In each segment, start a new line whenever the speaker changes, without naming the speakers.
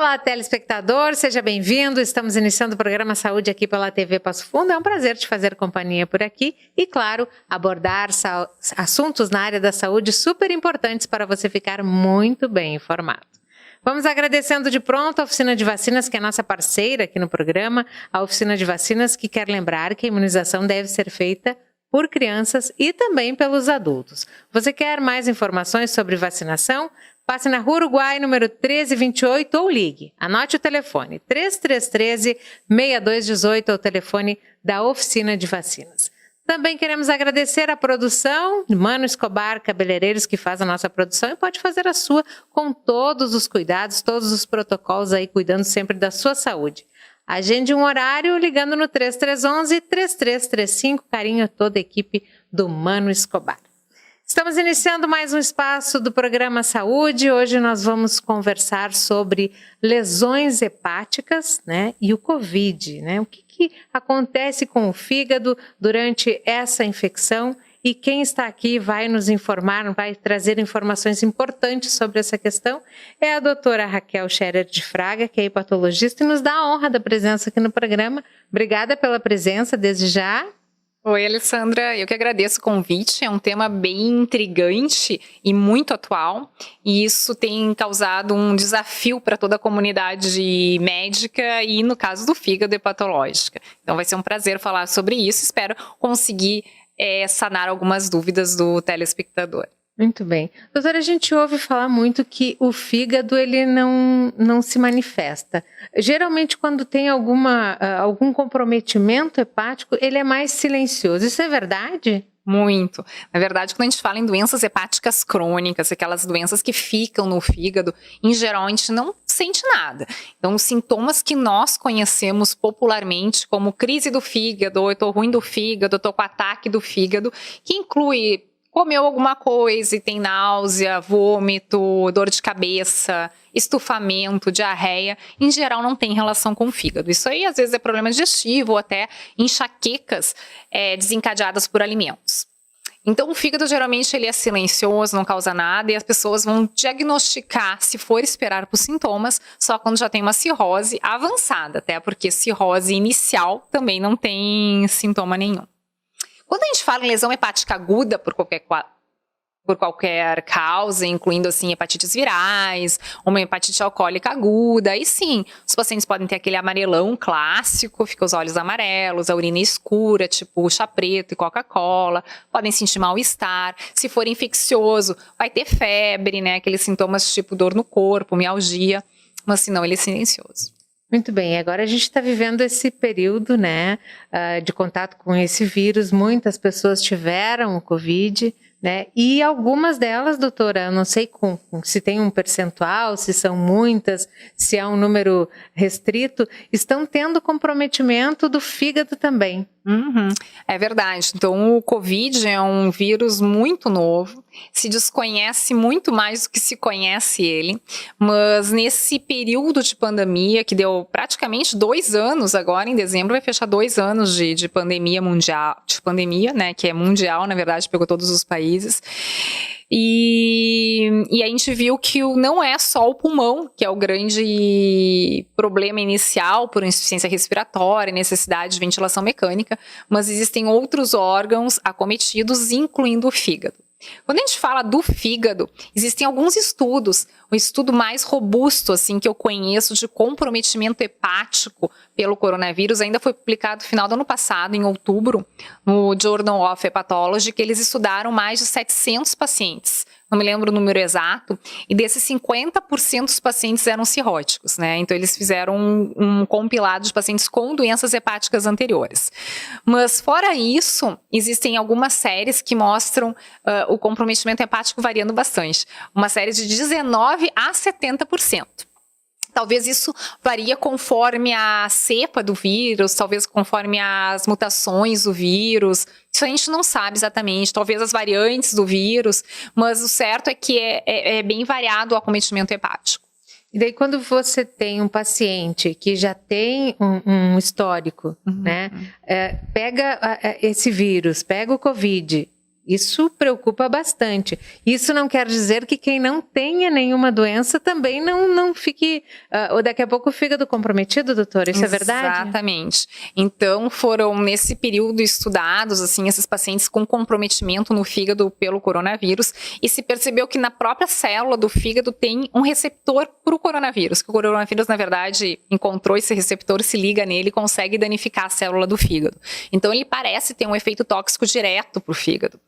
Olá, telespectador, seja bem-vindo. Estamos iniciando o programa Saúde aqui pela TV Passo Fundo. É um prazer te fazer companhia por aqui e, claro, abordar assuntos na área da saúde super importantes para você ficar muito bem informado. Vamos agradecendo de pronto a Oficina de Vacinas, que é nossa parceira aqui no programa, a Oficina de Vacinas que quer lembrar que a imunização deve ser feita por crianças e também pelos adultos. Você quer mais informações sobre vacinação? Passe na Rua Uruguai, número 1328 ou ligue. Anote o telefone 3313-6218 é o telefone da Oficina de Vacinas. Também queremos agradecer a produção de Mano Escobar Cabeleireiros, que faz a nossa produção e pode fazer a sua com todos os cuidados, todos os protocolos aí, cuidando sempre da sua saúde. Agende um horário ligando no 3311-3335, carinho a toda a equipe do Mano Escobar. Estamos iniciando mais um espaço do programa Saúde. Hoje nós vamos conversar sobre lesões hepáticas, né, e o Covid, né? O que acontece com o fígado durante essa infecção? E quem está aqui vai nos informar, vai trazer informações importantes sobre essa questão é a doutora Raquel Scherer de Fraga, que é hepatologista e nos dá a honra da presença aqui no programa. Obrigada pela presença desde já.
Oi, Alessandra, eu que agradeço o convite, é um tema bem intrigante e muito atual, e isso tem causado um desafio para toda a comunidade médica e, no caso do fígado, hepatológica. Então vai ser um prazer falar sobre isso, espero conseguir sanar algumas dúvidas do telespectador.
Muito bem. Doutora, a gente ouve falar muito que o fígado ele não se manifesta. Geralmente, quando tem algum comprometimento hepático, ele é mais silencioso. Isso é verdade?
Muito. Na verdade, quando a gente fala em doenças hepáticas crônicas, aquelas doenças que ficam no fígado, em geral a gente não sente nada. Então, os sintomas que nós conhecemos popularmente como crise do fígado, ou eu tô ruim do fígado, eu tô com ataque do fígado, que inclui comeu alguma coisa e tem náusea, vômito, dor de cabeça, estufamento, diarreia, em geral não tem relação com o fígado. Isso aí às vezes é problema digestivo ou até enxaquecas desencadeadas por alimentos. Então o fígado geralmente ele é silencioso, não causa nada e as pessoas vão diagnosticar, se for esperar por sintomas, só quando já tem uma cirrose avançada, até porque cirrose inicial também não tem sintoma nenhum. Quando a gente fala em lesão hepática aguda por qualquer causa, incluindo assim hepatites virais, uma hepatite alcoólica aguda, aí sim, os pacientes podem ter aquele amarelão clássico, fica os olhos amarelos, a urina escura, tipo chá preto e Coca-Cola, podem sentir mal-estar. Se for infeccioso, vai ter febre, né, aqueles sintomas tipo dor no corpo, mialgia, mas se não, ele é silencioso.
Muito bem, agora a gente está vivendo esse período, né, de contato com esse vírus. Muitas pessoas tiveram o Covid, né, e algumas delas, doutora, eu não sei se tem um percentual, se são muitas, se é um número restrito, estão tendo comprometimento do fígado também.
É verdade. Então o Covid é um vírus muito novo, se desconhece muito mais do que se conhece ele, mas nesse período de pandemia, que deu praticamente 2 anos agora, em dezembro vai fechar 2 anos de pandemia mundial, né, que é mundial, na verdade, pegou todos os países. E a gente viu que não é só o pulmão, que é o grande problema inicial por insuficiência respiratória, necessidade de ventilação mecânica, mas existem outros órgãos acometidos, incluindo o fígado. Quando a gente fala do fígado, existem alguns estudos. O estudo mais robusto assim, que eu conheço de comprometimento hepático pelo coronavírus ainda foi publicado no final do ano passado, em outubro, no Journal of Hepatology, que eles estudaram mais de 700 pacientes. Não me lembro o número exato, e desses 50% dos pacientes eram cirróticos, né? Então eles fizeram um compilado de pacientes com doenças hepáticas anteriores. Mas fora isso, existem algumas séries que mostram o comprometimento hepático variando bastante. Uma série de 19% a 70%. Talvez isso varia conforme a cepa do vírus, talvez conforme as mutações do vírus. Isso a gente não sabe exatamente, talvez as variantes do vírus, mas o certo é que é bem variado o acometimento hepático.
E daí quando você tem um paciente que já tem um histórico, né, pega esse vírus, pega o Covid, Isso preocupa bastante. Isso não quer dizer que quem não tenha nenhuma doença também não fique, ou daqui a pouco o fígado comprometido, doutora, isso é verdade?
Exatamente. Então foram nesse período estudados, assim, esses pacientes com comprometimento no fígado pelo coronavírus e se percebeu que na própria célula do fígado tem um receptor para o coronavírus, que o coronavírus, na verdade, encontrou esse receptor, se liga nele e consegue danificar a célula do fígado. Então ele parece ter um efeito tóxico direto para o fígado.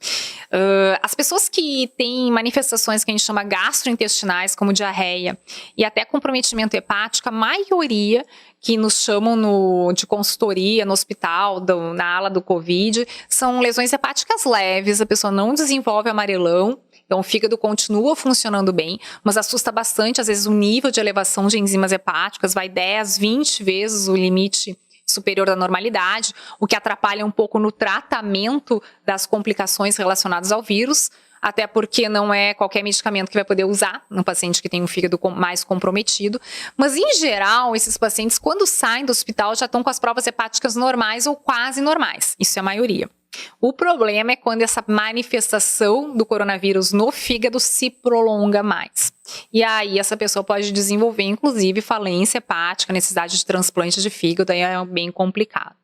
As pessoas que têm manifestações que a gente chama gastrointestinais, como diarreia e até comprometimento hepático, a maioria que nos chamam de consultoria no hospital, na ala do Covid, são lesões hepáticas leves, a pessoa não desenvolve amarelão, então o fígado continua funcionando bem, mas assusta bastante, às vezes o nível de elevação de enzimas hepáticas vai 10, 20 vezes o limite superior da normalidade, o que atrapalha um pouco no tratamento das complicações relacionadas ao vírus, até porque não é qualquer medicamento que vai poder usar num paciente que tem um fígado mais comprometido. Mas, em geral, esses pacientes, quando saem do hospital, já estão com as provas hepáticas normais ou quase normais. Isso é a maioria. O problema é quando essa manifestação do coronavírus no fígado se prolonga mais. E aí essa pessoa pode desenvolver, inclusive, falência hepática, necessidade de transplante de fígado, aí é bem complicado.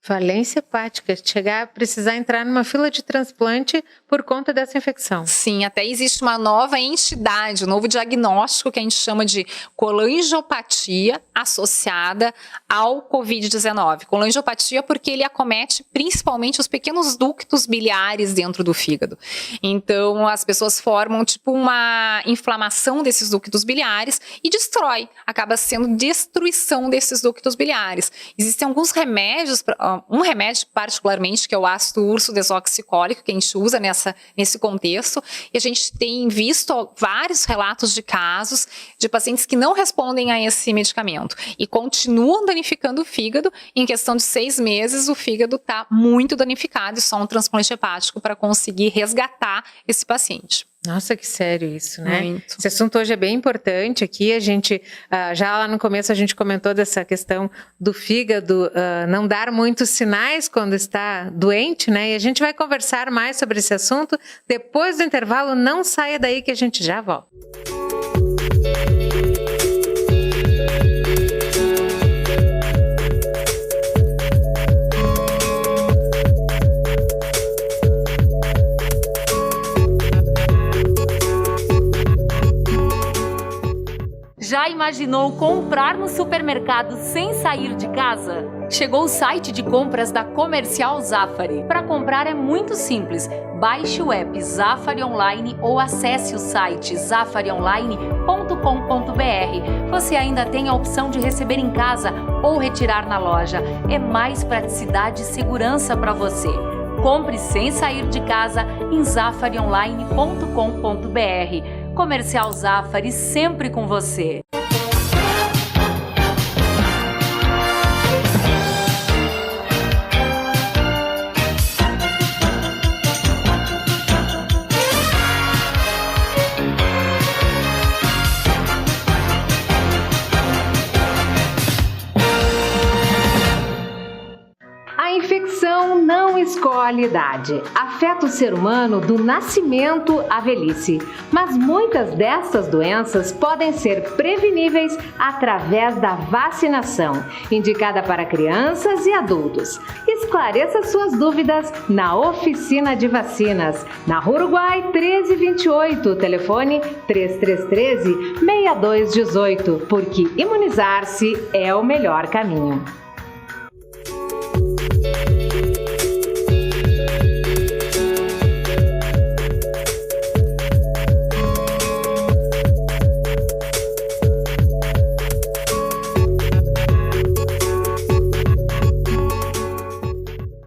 Falência hepática, chegar a precisar entrar numa fila de transplante por conta dessa infecção.
Sim, até existe uma nova entidade, um novo diagnóstico que a gente chama de colangiopatia associada ao Covid-19. Colangiopatia porque ele acomete principalmente os pequenos ductos biliares dentro do fígado. Então, as pessoas formam tipo uma inflamação desses ductos biliares e destrói, acaba sendo destruição desses ductos biliares. Existem alguns remédios, um remédio particularmente, que é o ácido ursodesoxicólico, que a gente usa nesse contexto, e a gente tem visto vários relatos de casos de pacientes que não respondem a esse medicamento e continuam danificando o fígado. Em questão de 6 meses, o fígado está muito danificado e só um transplante hepático para conseguir resgatar esse paciente.
Nossa, que sério isso, né?
Muito.
Esse assunto hoje é bem importante aqui, a gente, já lá no começo a gente comentou dessa questão do fígado não dar muitos sinais quando está doente, né? E a gente vai conversar mais sobre esse assunto depois do intervalo, não saia daí que a gente já volta.
Já imaginou comprar no supermercado sem sair de casa? Chegou o site de compras da Comercial Zafari. Para comprar é muito simples. Baixe o app Zafari Online ou acesse o site zafarionline.com.br. Você ainda tem a opção de receber em casa ou retirar na loja. É mais praticidade e segurança para você. Compre sem sair de casa em zafarionline.com.br. Comercial Zafari, sempre com você.
A infecção não escolhe idade. Afeta o ser humano do nascimento à velhice. Mas muitas dessas doenças podem ser preveníveis através da vacinação, indicada para crianças e adultos. Esclareça suas dúvidas na Oficina de Vacinas, na Rua Uruguai 1328, telefone 3313-6218, porque imunizar-se é o melhor caminho.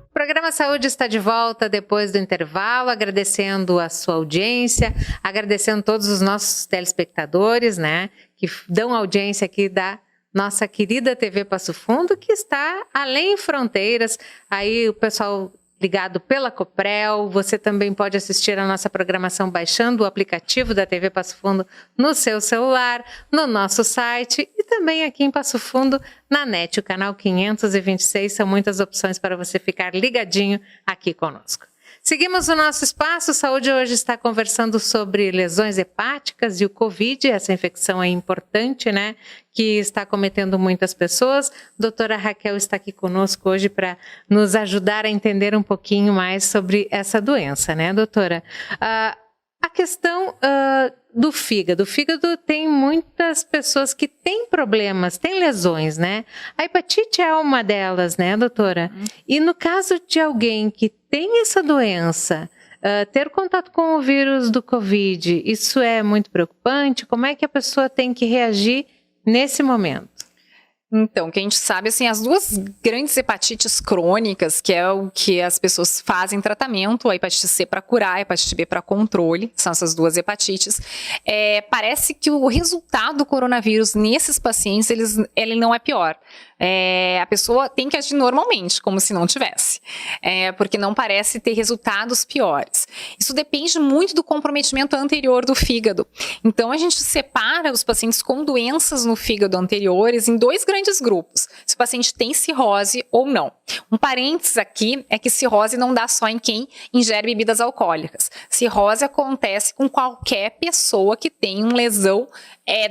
O Programa Saúde está de volta depois do intervalo, agradecendo a sua audiência, agradecendo todos os nossos telespectadores, né, que dão audiência aqui da nossa querida TV Passo Fundo, que está além fronteiras, aí o pessoal ligado pela Coprel. Você também pode assistir a nossa programação baixando o aplicativo da TV Passo Fundo no seu celular, no nosso site e também aqui em Passo Fundo na NET, o canal 526. São muitas opções para você ficar ligadinho aqui conosco. Seguimos o nosso Espaço Saúde. Hoje está conversando sobre lesões hepáticas e o Covid. Essa infecção é importante, né? Que está acometendo muitas pessoas. Doutora Raquel está aqui conosco hoje para nos ajudar a entender um pouquinho mais sobre essa doença, né, doutora? A questão do fígado. O fígado tem muitas pessoas que têm problemas, têm lesões, né? A hepatite é uma delas, né, doutora? E no caso de alguém que tem essa doença, ter contato com o vírus do Covid, isso é muito preocupante? Como é que a pessoa tem que reagir nesse momento?
Então, o que a gente sabe, assim, as duas grandes hepatites crônicas, que é o que as pessoas fazem tratamento, a hepatite C para curar, a hepatite B para controle, são essas duas hepatites. Parece que o resultado do coronavírus nesses pacientes, ele não é pior. A pessoa tem que agir normalmente, como se não tivesse, porque não parece ter resultados piores. Isso depende muito do comprometimento anterior do fígado. Então, a gente separa os pacientes com doenças no fígado anteriores em dois grandes grupos, se o paciente tem cirrose ou não. Um parênteses aqui é que cirrose não dá só em quem ingere bebidas alcoólicas. Cirrose acontece com qualquer pessoa que tem uma lesão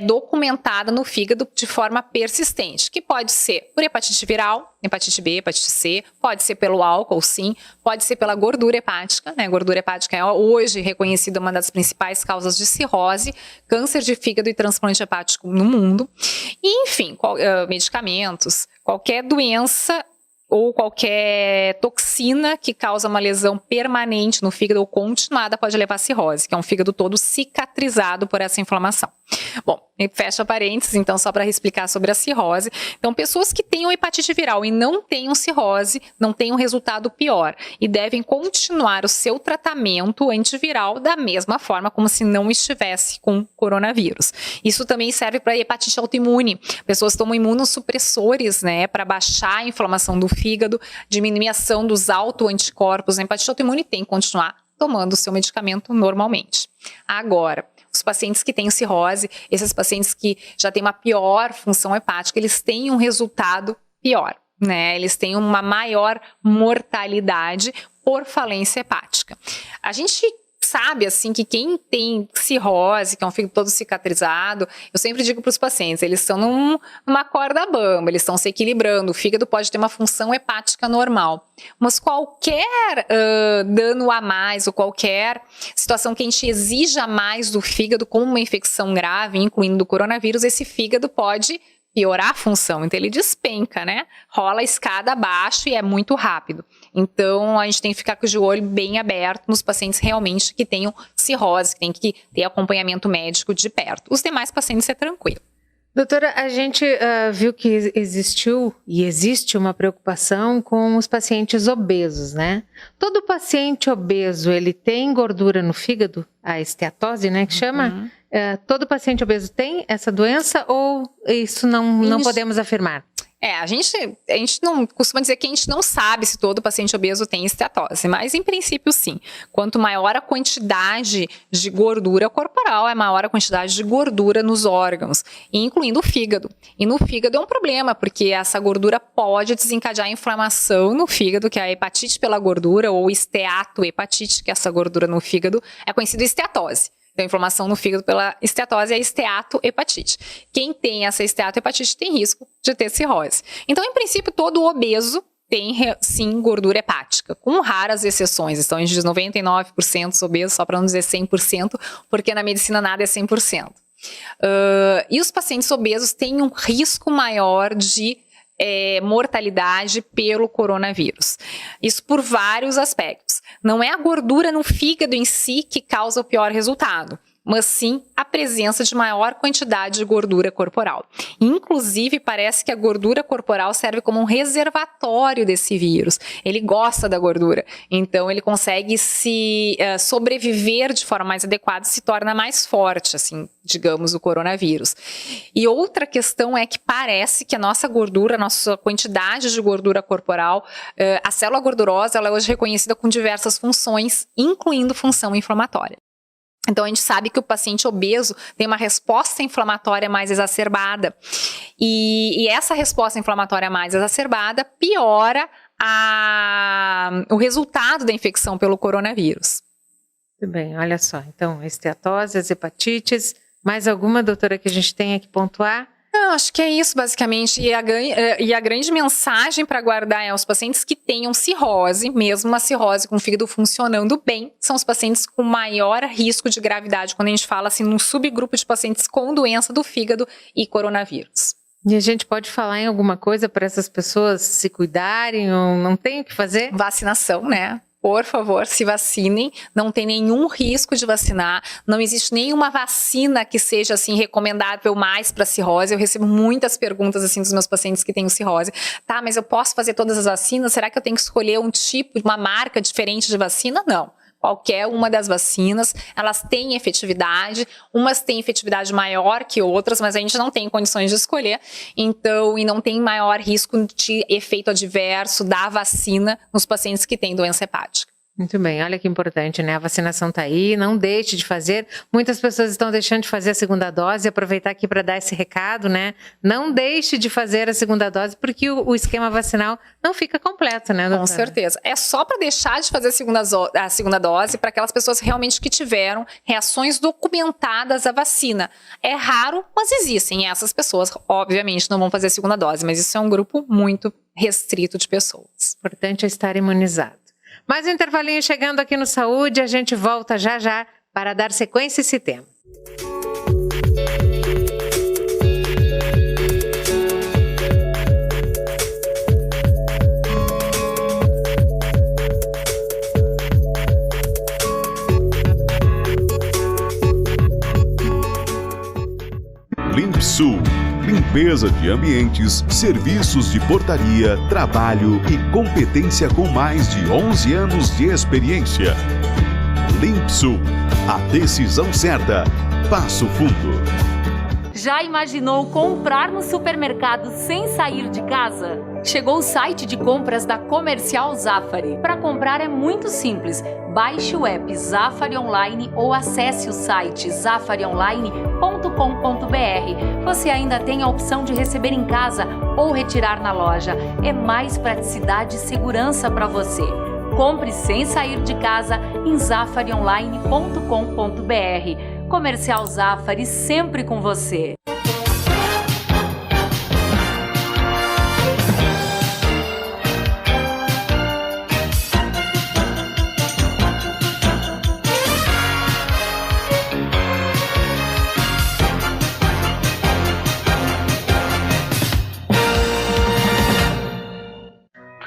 documentada no fígado de forma persistente, que pode ser por hepatite viral, hepatite B, hepatite C, pode ser pelo álcool, sim, pode ser pela gordura hepática, né? A gordura hepática é hoje reconhecida uma das principais causas de cirrose, câncer de fígado e transplante hepático no mundo. E, enfim, medicamentos, qualquer doença ou qualquer toxina que causa uma lesão permanente no fígado ou continuada pode levar a cirrose, que é um fígado todo cicatrizado por essa inflamação. Bom, fecha parênteses, então, só para explicar sobre a cirrose. Então, pessoas que tenham hepatite viral e não tenham cirrose, não têm um resultado pior e devem continuar o seu tratamento antiviral da mesma forma como se não estivesse com coronavírus. Isso também serve para hepatite autoimune. Pessoas tomam imunossupressores, né, para baixar a inflamação do fígado, diminuição dos autoanticorpos. A hepatite autoimune tem que continuar tomando o seu medicamento normalmente. Agora, os pacientes que têm cirrose, esses pacientes que já têm uma pior função hepática, eles têm um resultado pior, né? Eles têm uma maior mortalidade por falência hepática. A gente sabe, assim, que quem tem cirrose, que é um fígado todo cicatrizado, eu sempre digo para os pacientes, eles estão numa corda bamba, eles estão se equilibrando, o fígado pode ter uma função hepática normal, mas qualquer dano a mais ou qualquer situação que a gente exija mais do fígado, como uma infecção grave, incluindo do coronavírus, esse fígado pode piorar a função, então ele despenca, né? Rola a escada abaixo e é muito rápido. Então, a gente tem que ficar com o olho bem aberto nos pacientes realmente que tenham cirrose, que tem que ter acompanhamento médico de perto. Os demais pacientes é tranquilo.
Doutora, a gente viu que existiu e existe uma preocupação com os pacientes obesos, né? Todo paciente obeso, ele tem gordura no fígado? A esteatose, né, que chama? Todo paciente obeso tem essa doença ou isso não podemos afirmar?
A gente não costuma dizer que a gente não sabe se todo paciente obeso tem esteatose, mas em princípio sim. Quanto maior a quantidade de gordura corporal, é maior a quantidade de gordura nos órgãos, incluindo o fígado. E no fígado é um problema, porque essa gordura pode desencadear inflamação no fígado, que é a hepatite pela gordura, ou esteatohepatite, que é essa gordura no fígado, é conhecida esteatose. Então, inflamação no fígado pela esteatose é a esteatohepatite. Quem tem essa esteatohepatite tem risco de ter cirrose. Então, em princípio, todo obeso tem, sim, gordura hepática, com raras exceções. Então, a gente diz 99% obesos, só para não dizer 100%, porque na medicina nada é 100%. E os pacientes obesos têm um risco maior de mortalidade pelo coronavírus. Isso por vários aspectos. Não é a gordura no fígado em si que causa o pior resultado, mas sim a presença de maior quantidade de gordura corporal. Inclusive, parece que a gordura corporal serve como um reservatório desse vírus. Ele gosta da gordura, então ele consegue sobreviver de forma mais adequada e se torna mais forte, assim, digamos, o coronavírus. E outra questão é que parece que a nossa gordura, a nossa quantidade de gordura corporal, a célula gordurosa, ela é hoje reconhecida com diversas funções, incluindo função inflamatória. Então, a gente sabe que o paciente obeso tem uma resposta inflamatória mais exacerbada. E essa resposta inflamatória mais exacerbada piora o resultado da infecção pelo coronavírus.
Muito bem, olha só. Então, esteatose, as hepatites, mais alguma, doutora, que a gente tenha que pontuar?
Não, acho que é isso, basicamente. E a grande mensagem para guardar é os pacientes que tenham cirrose, mesmo uma cirrose com o fígado funcionando bem, são os pacientes com maior risco de gravidade, quando a gente fala assim, num subgrupo de pacientes com doença do fígado e coronavírus.
E a gente pode falar em alguma coisa para essas pessoas se cuidarem ou não tem o que fazer?
Vacinação, né? Por favor, se vacinem, não tem nenhum risco de vacinar, não existe nenhuma vacina que seja assim recomendável mais para cirrose. Eu recebo muitas perguntas assim dos meus pacientes que têm cirrose. Tá, mas eu posso fazer todas as vacinas? Será que eu tenho que escolher um tipo, uma marca diferente de vacina? Não. Qualquer uma das vacinas, elas têm efetividade, umas têm efetividade maior que outras, mas a gente não tem condições de escolher, então, e não tem maior risco de efeito adverso da vacina nos pacientes que têm doença hepática.
Muito bem, olha que importante, né? A vacinação tá aí, não deixe de fazer. Muitas pessoas estão deixando de fazer a segunda dose, aproveitar aqui para dar esse recado, né? Não deixe de fazer a segunda dose, porque o esquema vacinal não fica completo, né, doutora?
Com certeza. É só para deixar de fazer a segunda dose para aquelas pessoas realmente que tiveram reações documentadas à vacina. É raro, mas existem. E essas pessoas, obviamente, não vão fazer a segunda dose, mas isso é um grupo muito restrito de pessoas.
O importante é estar imunizado. Mais um intervalinho chegando aqui no Saúde, a gente volta já já para dar sequência a esse tema.
Limpsul, limpeza de ambientes, serviços de portaria, trabalho e competência com mais de 11 anos de experiência. Limpsul, a decisão certa. Passo Fundo.
Já imaginou comprar no supermercado sem sair de casa? Chegou o site de compras da Comercial Zafari. Para comprar é muito simples. Baixe o app Zafari Online ou acesse o site zafarionline.com.br. Você ainda tem a opção de receber em casa ou retirar na loja. É mais praticidade e segurança para você. Compre sem sair de casa em zafarionline.com.br. Comercial Zafari, sempre com você.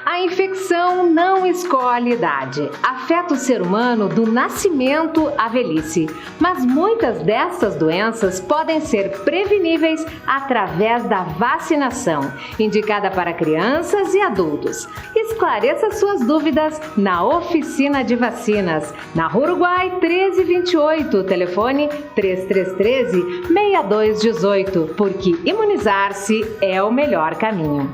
A infecção não escolhe idade. Afeta o ser humano do nascimento à velhice. Mas muitas dessas doenças podem ser preveníveis através da vacinação, indicada para crianças e adultos. Esclareça suas dúvidas na Oficina de Vacinas, na Rua Uruguai 1328, telefone 3313-6218, porque imunizar-se é o melhor caminho.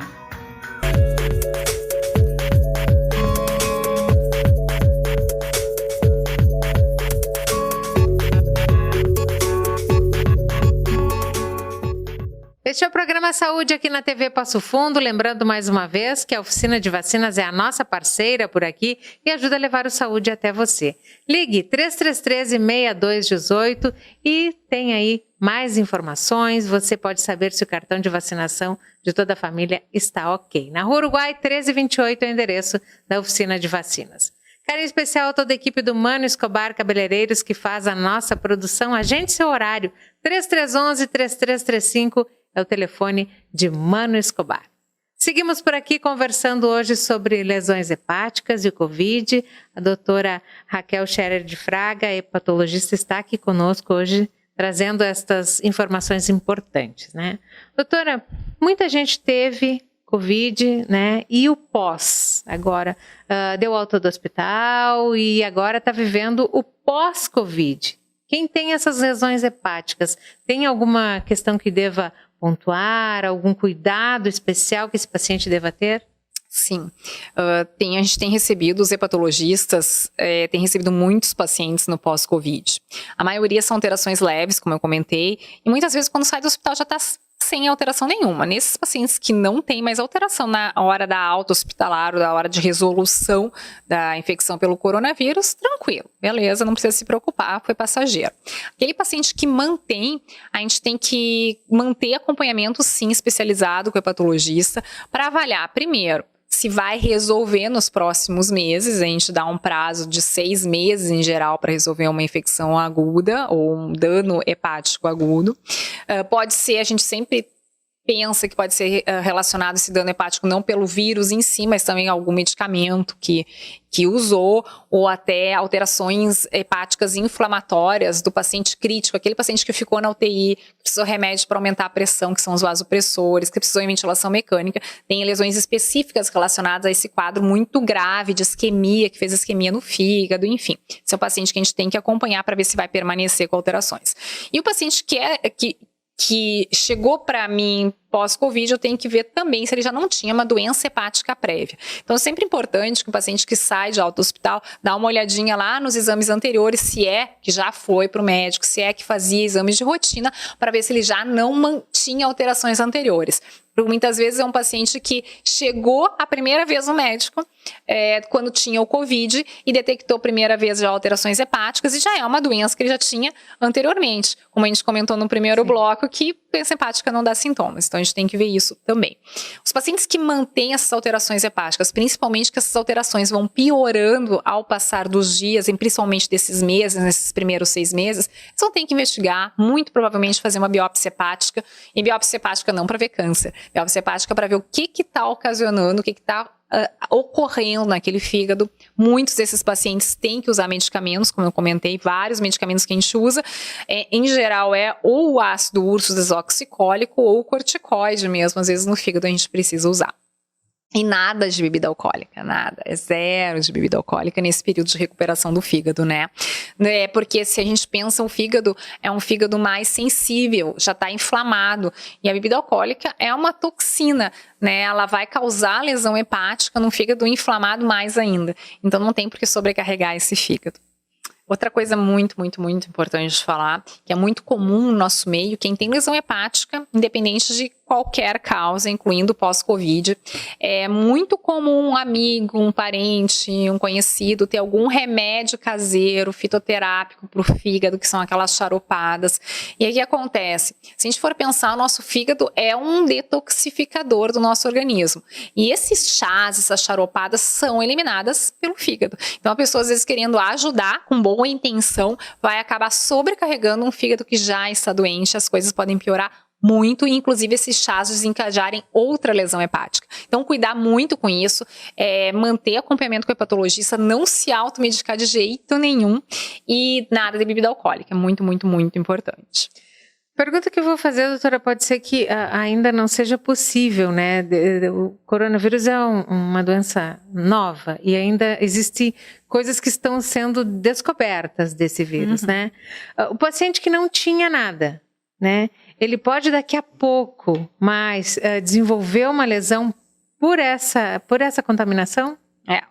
Este é o programa Saúde aqui na TV Passo Fundo, lembrando mais uma vez que a Oficina de Vacinas é a nossa parceira por aqui e ajuda a levar o saúde até você. Ligue 3313-6218 e tem aí mais informações, você pode saber se o cartão de vacinação de toda a família está ok. Na Rua Uruguai 1328 é o endereço da Oficina de Vacinas. Carinho especial a toda a equipe do Mano Escobar Cabeleireiros que faz a nossa produção. Agende seu horário, 3311-3335 é o telefone de Mano Escobar. Seguimos por aqui conversando hoje sobre lesões hepáticas e o Covid. A doutora Raquel Scherer de Fraga, hepatologista, está aqui conosco hoje trazendo estas informações importantes, né? Doutora, muita gente teve Covid, né? E o pós, agora deu alta do hospital e agora está vivendo o pós-Covid. Quem tem essas lesões hepáticas, tem alguma questão que deva pontuar, algum cuidado especial que esse paciente deva ter?
Sim, a gente tem recebido, os hepatologistas têm recebido muitos pacientes no pós-Covid. A maioria são alterações leves, como eu comentei, e muitas vezes quando sai do hospital já está sem alteração nenhuma. Nesses pacientes que não tem mais alteração na hora da alta hospitalar ou da hora de resolução da infecção pelo coronavírus, tranquilo, beleza, não precisa se preocupar, foi passageiro. Aquele paciente que mantém, a gente tem que manter acompanhamento sim especializado com o hepatologista para avaliar primeiro se vai resolver nos próximos meses. A gente dá um prazo de 6 meses em geral para resolver uma infecção aguda ou um dano hepático agudo. Pode ser, a gente sempre pensa que pode ser relacionado esse dano hepático não pelo vírus em si, mas também algum medicamento que usou, ou até alterações hepáticas inflamatórias do paciente crítico, aquele paciente que ficou na UTI, que precisou de remédio para aumentar a pressão, que são os vasopressores, que precisou de ventilação mecânica, tem lesões específicas relacionadas a esse quadro muito grave de isquemia, que fez isquemia no fígado, enfim. Esse é um paciente que a gente tem que acompanhar para ver se vai permanecer com alterações. E o paciente que chegou para mim pós-Covid, eu tenho que ver também se ele já não tinha uma doença hepática prévia. Então, é sempre importante que o paciente que sai de alto hospital dá uma olhadinha lá nos exames anteriores, se é que já foi para o médico, se é que fazia exames de rotina, para ver se ele já não mantinha alterações anteriores. Porque muitas vezes é um paciente que chegou a primeira vez no médico, quando tinha o Covid, e detectou a primeira vez já alterações hepáticas, e já é uma doença que ele já tinha anteriormente. Como a gente comentou no primeiro bloco, que doença hepática não dá sintomas. Então, a gente tem que ver isso também. Os pacientes que mantêm essas alterações hepáticas, principalmente que essas alterações vão piorando ao passar dos dias, e principalmente desses meses, nesses primeiros 6 meses, eles vão ter que investigar, muito provavelmente fazer uma biópsia hepática, e biópsia hepática não para ver câncer, biópsia hepática para ver o que está ocasionando, o que está ocorrendo naquele fígado. Muitos desses pacientes têm que usar medicamentos, como eu comentei, vários medicamentos que a gente usa, em geral é ou o ácido urso desoxicólico ou o corticoide mesmo, às vezes no fígado a gente precisa usar. E nada de bebida alcoólica, nada, é 0 de bebida alcoólica nesse período de recuperação do fígado, né? Porque se a gente pensa, o fígado é um fígado mais sensível, já está inflamado, e a bebida alcoólica é uma toxina, né? Ela vai causar lesão hepática num fígado inflamado mais ainda, então não tem por que sobrecarregar esse fígado. Outra coisa muito, muito, muito importante de falar, que é muito comum no nosso meio, quem tem lesão hepática, independente de qualquer causa, incluindo pós-Covid, é muito comum um amigo, um parente, um conhecido ter algum remédio caseiro, fitoterápico para o fígado, que são aquelas charopadas. E aí o que acontece? Se a gente for pensar, o nosso fígado é um detoxificador do nosso organismo. E esses chás, essas charopadas são eliminadas pelo fígado. Então a pessoa, às vezes, querendo ajudar com boa intenção, vai acabar sobrecarregando um fígado que já está doente, as coisas podem piorar muito, e inclusive esses chás desencadearem outra lesão hepática. Então, cuidar muito com isso, manter acompanhamento com o hepatologista, não se automedicar de jeito nenhum, e nada de bebida alcoólica, muito, muito, muito importante.
Pergunta que eu vou fazer, doutora, pode ser que ainda não seja possível, né? O coronavírus é uma doença nova e ainda existem coisas que estão sendo descobertas desse vírus, né? O paciente que não tinha nada, né? Ele pode daqui a pouco mais desenvolver uma lesão por essa contaminação?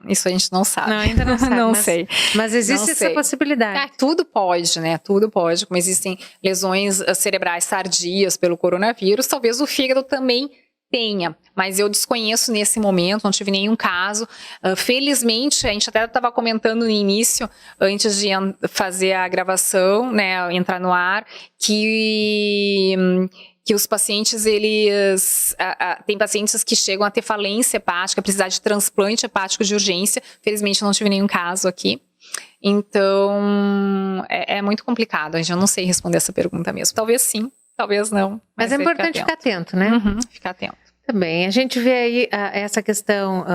Isso a gente não sabe.
Não, ainda não sabe.
Não sei.
Mas existe essa possibilidade.
Tudo pode, né? Tudo pode. Como existem lesões cerebrais tardias pelo coronavírus, talvez o fígado também tenha, mas eu desconheço nesse momento, não tive nenhum caso. Felizmente, a gente até estava comentando no início, antes de fazer a gravação, né, entrar no ar, que os pacientes, tem pacientes que chegam a ter falência hepática, precisar de transplante hepático de urgência. Felizmente, não tive nenhum caso aqui. Então, é muito complicado. Eu não sei responder essa pergunta mesmo. Talvez sim, talvez não.
Mas é importante ficar atento, né?
Ficar atento.
Também, a gente vê aí essa questão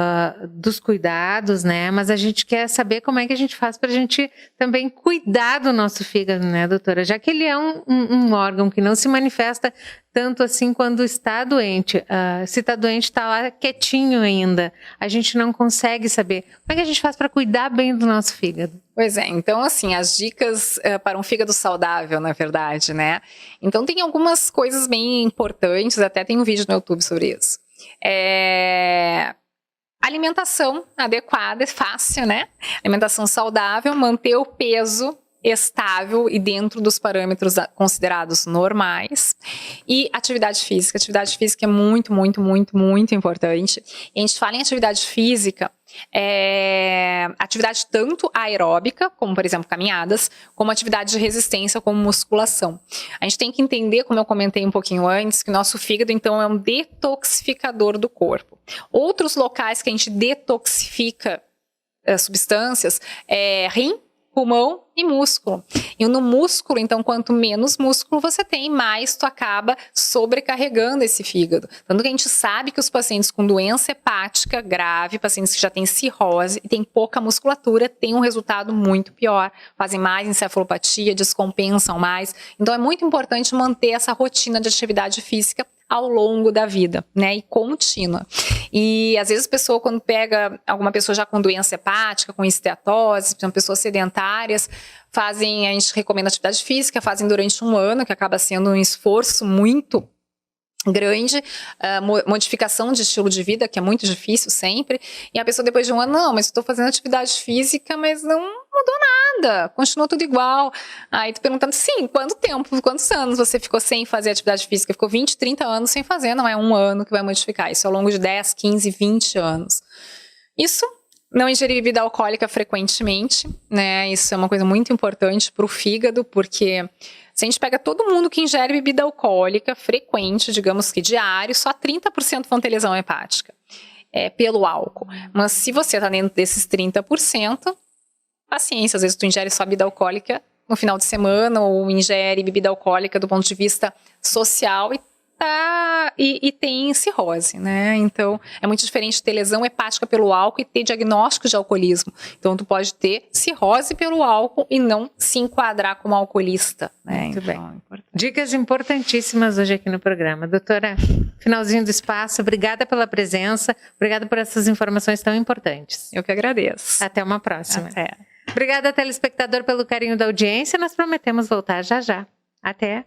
dos cuidados, né? Mas a gente quer saber como é que a gente faz para a gente também cuidar do nosso fígado, né, doutora? Já que ele é um órgão que não se manifesta tanto assim quando está doente. Se está doente, está lá quietinho ainda. A gente não consegue saber. Como é que a gente faz para cuidar bem do nosso fígado?
Pois é, então assim, as dicas para um fígado saudável, na verdade, né? Então tem algumas coisas bem importantes, até tem um vídeo no YouTube sobre isso. Alimentação adequada, é fácil, né? Alimentação saudável, manter o peso estável e dentro dos parâmetros considerados normais. E atividade física. Atividade física é muito, muito, muito, muito importante. E a gente fala em atividade física, atividade tanto aeróbica, como por exemplo caminhadas, como atividade de resistência, como musculação. A gente tem que entender, como eu comentei um pouquinho antes, que o nosso fígado então é um detoxificador do corpo. Outros locais que a gente detoxifica substâncias rim, pulmão e músculo. E no músculo, então, quanto menos músculo você tem, mais tu acaba sobrecarregando esse fígado. Tanto que a gente sabe que os pacientes com doença hepática grave, pacientes que já têm cirrose e têm pouca musculatura, têm um resultado muito pior. Fazem mais encefalopatia, descompensam mais. Então, é muito importante manter essa rotina de atividade física ao longo da vida, né, e contínua. E às vezes a pessoa, quando pega alguma pessoa já com doença hepática, com esteatose, são pessoas sedentárias, a gente recomenda atividade física, fazem durante um ano, que acaba sendo um esforço muito grande, modificação de estilo de vida, que é muito difícil sempre, e a pessoa depois de um ano, não, mas estou fazendo atividade física, mas não mudou nada, continua tudo igual. Aí tu perguntando, sim, quanto tempo, quantos anos você ficou sem fazer atividade física? Ficou 20, 30 anos sem fazer, não é um ano que vai modificar, isso ao longo de 10, 15, 20 anos. Isso, não ingerir bebida alcoólica frequentemente, né, isso é uma coisa muito importante para o fígado, porque se a gente pega todo mundo que ingere bebida alcoólica frequente, digamos que diário, só 30% vão ter lesão hepática pelo álcool. Mas se você está dentro desses 30%, paciência, às vezes tu ingere só bebida alcoólica no final de semana ou ingere bebida alcoólica do ponto de vista social e tem cirrose, né? Então, é muito diferente ter lesão hepática pelo álcool e ter diagnóstico de alcoolismo. Então, tu pode ter cirrose pelo álcool e não se enquadrar como alcoolista, né?
Muito bem. Dicas importantíssimas hoje aqui no programa. Doutora, finalzinho do espaço, obrigada pela presença, obrigada por essas informações tão importantes.
Eu que agradeço.
Até uma próxima.
Até.
Obrigada, telespectador, pelo carinho da audiência. Nós prometemos voltar já já. Até.